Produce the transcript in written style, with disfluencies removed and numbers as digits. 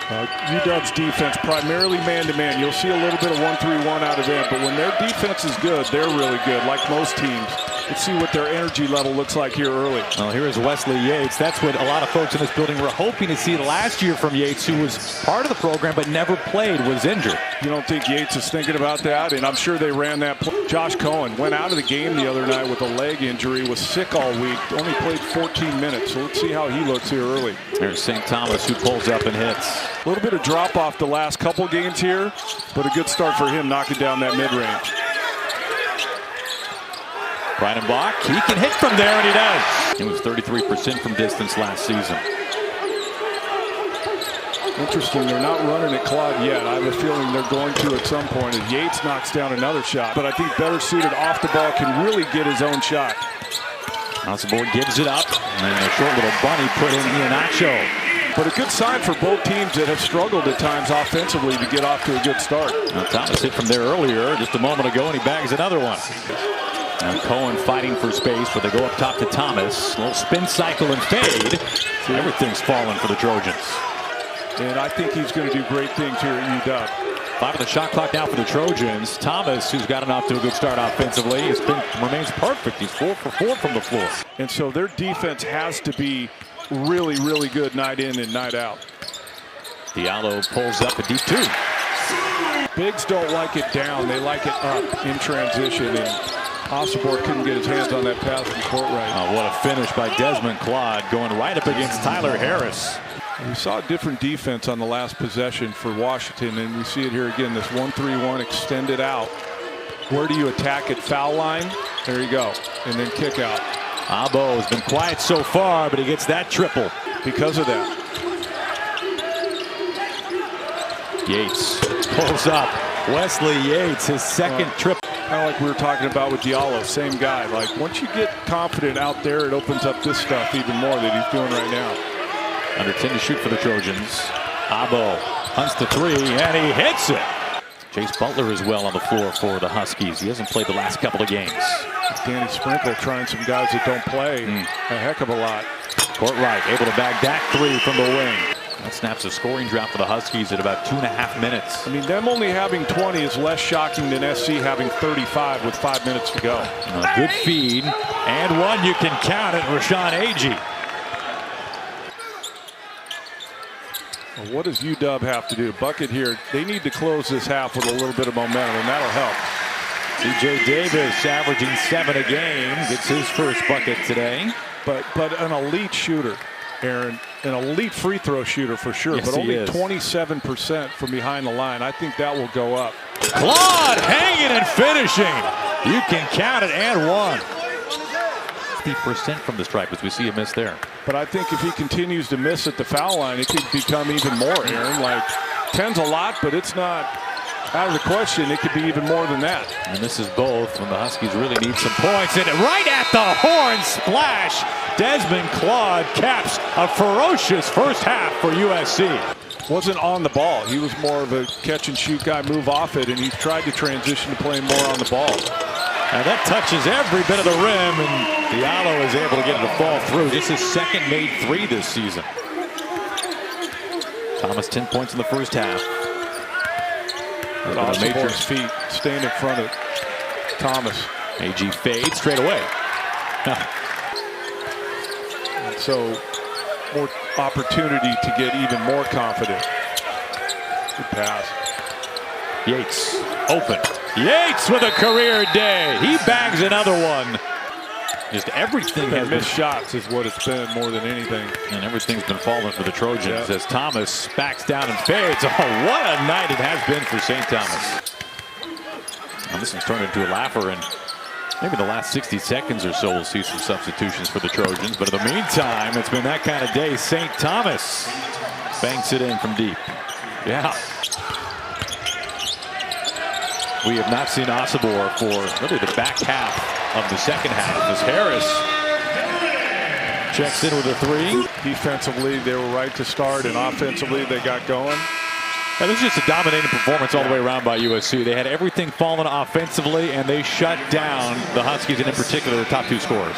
UW's defense, primarily man-to-man. You'll see a little bit of 1-3-1 out of them, but when their defense is good, they're really good, like most teams. Let's see what their energy level looks like here early. Well, here is Wesley Yates. That's what a lot of folks in this building were hoping to see last year from Yates, who was part of the program but never played, was injured. You don't think Yates is thinking about that? And I'm sure they ran that play. Josh Cohen went out of the game the other night with a leg injury, was sick all week, only played 14 minutes. So let's see how he looks here early. There's St. Thomas, who pulls up and hits. A little bit of drop off the last couple games here, but a good start for him knocking down that mid-range. Breidenbach, he can hit from there, and he does. He was 33% from distance last season. Interesting, they're not running at Claude yet. I have a feeling they're going to at some point as Yates knocks down another shot. But I think better suited off the ball can really get his own shot. Osborne gives it up, and then a short little bunny put in Iannaccio. But a good sign for both teams that have struggled at times offensively to get off to a good start. Now, Thomas hit from there earlier just a moment ago, and he bags another one. Now Cohen fighting for space, but they go up top to Thomas. A little spin cycle and fade. Everything's falling for the Trojans. And I think he's going to do great things here at UW. 5 on the shot clock now for the Trojans. Thomas, who's gotten off to a good start offensively, remains perfect. He's 4 for 4 from the floor. And so their defense has to be really, really good night in and night out. Diallo pulls up a deep 2. Bigs don't like it down. They like it up in transition. And Osborne couldn't get his hands on that pass from court right. What a finish by Desmond Claude, going right up against Tyler Harris. We saw a different defense on the last possession for Washington, and we see it here again. This 1-3-1 extended out. Where do you attack at? Foul line? There you go. And then kick out. Abo has been quiet so far, but he gets that triple because of that. Yates pulls up. Wesley Yates, his second triple. Kind of like we were talking about with Diallo, same guy. Like once you get confident out there, it opens up this stuff even more that he's doing right now. Under 10 to shoot for the Trojans. Abo hunts the 3, and he hits it. Chase Butler is well on the floor for the Huskies. He hasn't played the last couple of games. Danny Sprinkle trying some guys that don't play a heck of a lot. Court right, able to bag that 3 from the wing. That snaps a scoring drought for the Huskies at about 2.5 minutes. I mean, them only having 20 is less shocking than SC having 35 with 5 minutes to go. A good feed, and one you can count it, Rashawn Agee. Well, what does UW have to do? Bucket here. They need to close this half with a little bit of momentum, and that'll help. C.J. Davis averaging 7 a game. Gets his first bucket today. But an elite shooter, Aaron. An elite free throw shooter for sure. Yes, but only 27% from behind the line. I think that will go up. Claude hanging and finishing. You can count it, and one. 50% from the stripe as we see a miss there. But I think if he continues to miss at the foul line, it could become even more, Aaron. Like 10's a lot, but it's not out of the question. It could be even more than that. And this is both when the Huskies really need some points. And right at the horn, splash. Desmond Claude caps a ferocious first half for USC. Wasn't on the ball. He was more of a catch and shoot guy, move off it, and he's tried to transition to playing more on the ball. And that touches every bit of the rim, and Diallo is able to get it to fall through. This is second made 3 this season. Thomas 10 points in the first half. Osborne's feet staying in front of Thomas. AG fades straight away. So more opportunity to get even more confident. Good pass. Yates open. Yates with a career day. He bags another one. Just everything has missed shots is what it's been more than anything. And everything's been falling for the Trojans as Thomas backs down and fades. Oh, what a night it has been for St. Thomas. Now this one's turned into a laugher, and maybe the last 60 seconds or so we'll see some substitutions for the Trojans. But in the meantime, it's been that kind of day. St. Thomas banks it in from deep. Yeah. We have not seen Osibor for really the back half of the second half as Harris checks in with a 3. Defensively, they were right to start, and offensively, they got going. And this is just a dominating performance all the way around by USC. They had everything falling offensively, and they shut down the Huskies, and in particular, the top 2 scorers.